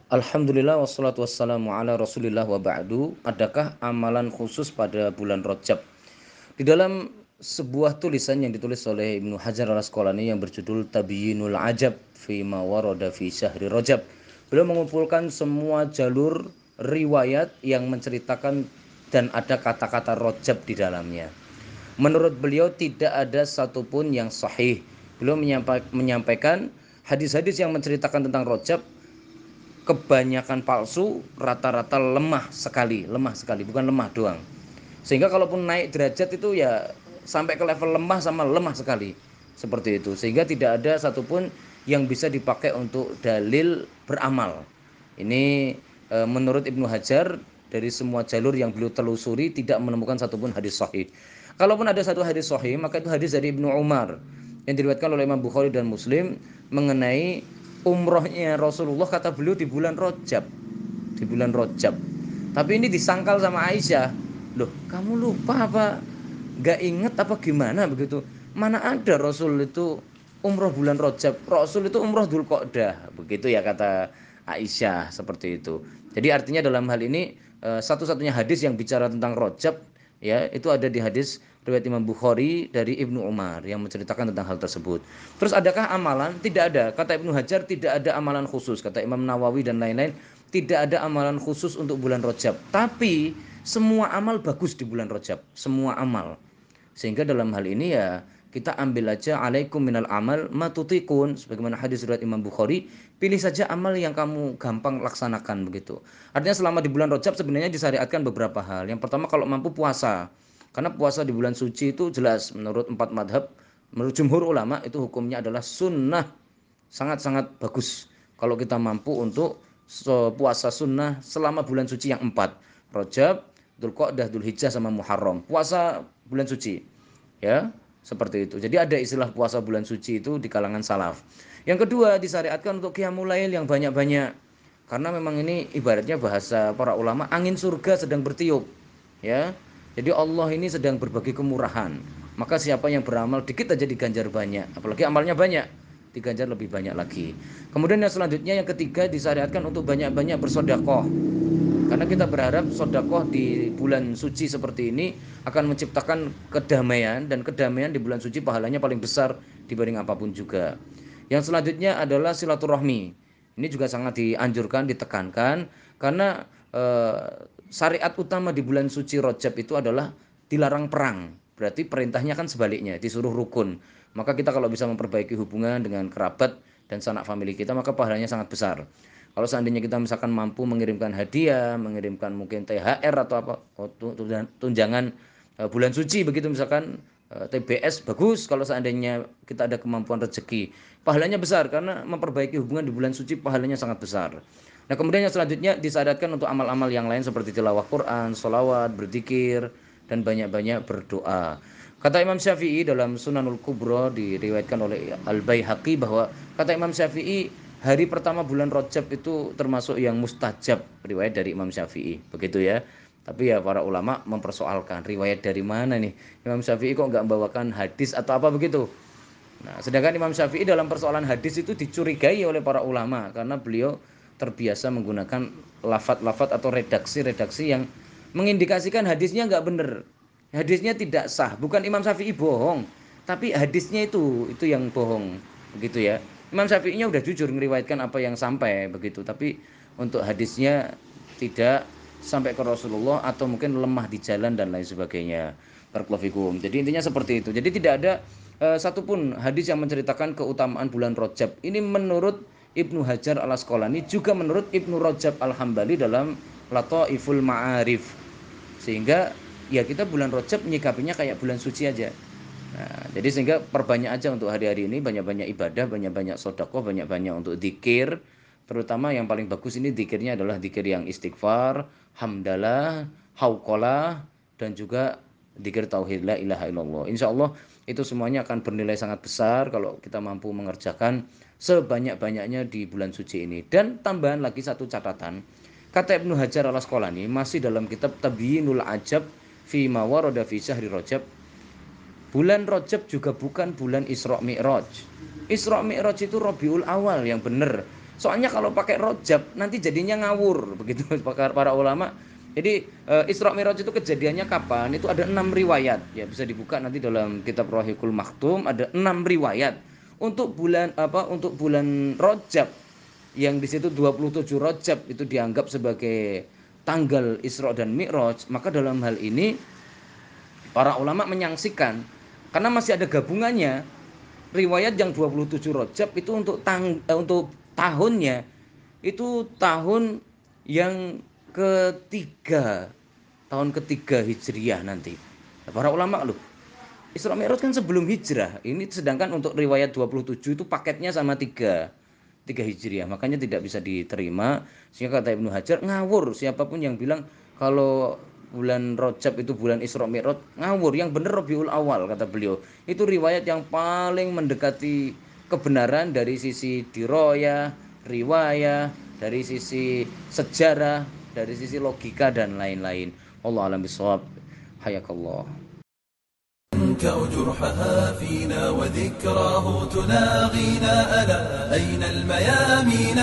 Alhamdulillah wassalatu wassalamu ala Rasulillah wa ba'du. Adakah amalan khusus pada bulan Rajab? Di dalam sebuah tulisan yang ditulis oleh Ibnu Hajar al-Asqalani yang berjudul Tabyinul Ajab fi ma warada fi syahri Rajab. Beliau mengumpulkan semua jalur riwayat yang menceritakan dan ada kata-kata Rajab di dalamnya. Menurut beliau tidak ada satupun yang sahih. Beliau menyampaikan hadis-hadis yang menceritakan tentang Rajab kebanyakan palsu, rata-rata lemah sekali, bukan lemah doang. Sehingga kalaupun naik derajat itu ya sampai ke level lemah sama lemah sekali. Seperti itu. Sehingga tidak ada satupun yang bisa dipakai untuk dalil beramal. Ini menurut Ibnu Hajar dari semua jalur yang beliau telusuri tidak menemukan satupun hadis sahih. Kalaupun ada satu hadis sahih, maka itu hadis dari Ibnu Umar yang diriwayatkan oleh Imam Bukhari dan Muslim mengenai umrohnya Rasulullah, kata beliau di bulan Rajab. Di bulan Rajab. Tapi ini disangkal sama Aisyah. Loh, kamu lupa apa? Gak inget apa gimana begitu? Mana ada Rasul itu umroh bulan Rajab? Rasul itu umroh Dzulqa'dah. Begitu ya kata Aisyah, seperti itu. Jadi artinya dalam hal ini satu-satunya hadis yang bicara tentang Rajab ya itu ada di hadis riwayat Imam Bukhari dari Ibnu Umar yang menceritakan tentang hal tersebut. Terus adakah amalan? Tidak ada. Kata Ibnu Hajar tidak ada amalan khusus. Kata Imam Nawawi dan lain-lain tidak ada amalan khusus untuk bulan Rajab. Tapi semua amal bagus di bulan Rajab. Semua amal. Sehingga dalam hal ini ya kita ambil aja alaikum minal amal matutikun sebagaimana hadis riwayat Imam Bukhari, pilih saja amal yang kamu gampang laksanakan begitu. Artinya selama di bulan Rajab sebenarnya disyariatkan beberapa hal. Yang pertama kalau mampu puasa. Karena puasa di bulan suci itu jelas menurut 4 madhab, menurut jumhur ulama itu hukumnya adalah sunnah, sangat-sangat bagus kalau kita mampu untuk puasa sunnah selama bulan suci yang 4, Rajab, Dzulqa'dah, Dzulhijjah sama Muharram. Puasa bulan suci. Ya, seperti itu. Jadi ada istilah puasa bulan suci itu di kalangan salaf. Yang kedua, disyariatkan untuk qiyamul lail yang banyak-banyak. Karena memang ini ibaratnya bahasa para ulama angin surga sedang bertiup. Ya. Jadi Allah ini sedang berbagi kemurahan. Maka siapa yang beramal dikit aja diganjar banyak, apalagi amalnya banyak, diganjar lebih banyak lagi. Kemudian yang selanjutnya yang ketiga disyariatkan untuk banyak-banyak bersedekah. Karena kita berharap sedekah di bulan suci seperti ini akan menciptakan kedamaian, dan kedamaian di bulan suci pahalanya paling besar dibanding apapun juga. Yang selanjutnya adalah silaturahmi. Ini juga sangat dianjurkan, ditekankan karena syariat utama di bulan suci Rajab itu adalah dilarang perang. Berarti perintahnya kan sebaliknya, disuruh rukun. Maka kita kalau bisa memperbaiki hubungan dengan kerabat dan sanak famili kita, maka pahalanya sangat besar. Kalau seandainya kita misalkan mampu mengirimkan hadiah, mengirimkan mungkin THR atau apa, tunjangan bulan suci begitu misalkan, TBS bagus. Kalau seandainya kita ada kemampuan rezeki, pahalanya besar karena memperbaiki hubungan di bulan suci pahalanya sangat besar. Nah kemudian yang selanjutnya disyariatkan untuk amal-amal yang lain seperti tilawah Quran, sholawat, berzikir, dan banyak-banyak berdoa. Kata Imam Syafi'i dalam Sunanul Kubro diriwayatkan oleh Al-Baihaqi bahwa kata Imam Syafi'i hari pertama bulan Rajab itu termasuk yang mustajab, riwayat dari Imam Syafi'i begitu ya. Tapi ya para ulama mempersoalkan riwayat dari mana nih, Imam Syafi'i kok nggak membawakan hadis atau apa begitu. Nah, sedangkan Imam Syafi'i dalam persoalan hadis itu dicurigai oleh para ulama karena beliau terbiasa menggunakan lafat-lafat atau redaksi-redaksi yang mengindikasikan hadisnya nggak benar, hadisnya tidak sah. Bukan Imam Syafi'i bohong, tapi hadisnya itu yang bohong, begitu ya. Imam Syafi'inya udah jujur ngeriwayatkan apa yang sampai begitu, tapi untuk hadisnya tidak sampai ke Rasulullah atau mungkin lemah di jalan dan lain sebagainya. Barakallahu. Jadi intinya seperti itu. Jadi tidak ada satupun hadis yang menceritakan keutamaan bulan Rajab. Ini menurut Ibnu Hajar al Asqalani, juga menurut Ibnu Rajab al Hambali dalam Lataiful Ma'arif. Sehingga ya kita bulan Rajab menyikapinya kayak bulan suci aja. Nah, jadi sehingga perbanyak aja untuk hari-hari ini, banyak-banyak ibadah, banyak-banyak sedekah, banyak-banyak untuk zikir. Terutama yang paling bagus ini zikirnya adalah zikir yang istighfar, hamdalah, hauqalah, dan juga zikir tauhid la ilaha illallah. Insya Allah itu semuanya akan bernilai sangat besar kalau kita mampu mengerjakan sebanyak-banyaknya di bulan suci ini. Dan tambahan lagi satu catatan, kata Ibnu Hajar al Asqalani masih dalam kitab Tabyinul Ajab fi ma warada fi syahri Rajab, bulan Rajab juga bukan bulan Isra Mi'raj. Isra Mi'raj itu Rabiul Awal yang benar. Soalnya kalau pakai rojab nanti jadinya ngawur begitu para ulama. Jadi Isra Mi'raj itu kejadiannya kapan? Itu ada 6 riwayat. Ya bisa dibuka nanti dalam kitab Rohikul Maktum, ada 6 riwayat. Untuk bulan Rajab yang di situ 27 Rajab itu dianggap sebagai tanggal Isra dan Mi'raj, maka dalam hal ini para ulama menyaksikan karena masih ada gabungannya. Riwayat yang 27 Rajab itu untuk tahunnya itu tahun yang ketiga, tahun ketiga Hijriah nanti. Para ulama loh, Isra Mi'raj kan sebelum hijrah. Ini sedangkan untuk riwayat 27 itu paketnya sama tiga Hijriah. Makanya tidak bisa diterima. Sehingga kata Ibnu Hajar, ngawur siapapun yang bilang kalau bulan Rajab itu bulan Isra Mi'raj, ngawur. Yang benar Rabiul Awal kata beliau. Itu riwayat yang paling mendekati kebenaran dari sisi diroyah, riwayah, dari sisi sejarah, dari sisi logika dan lain-lain. Allah alam bisawab. Hayakallah. تنكأ جرحها فينا وذكراه تناغينا ألا أين الميامين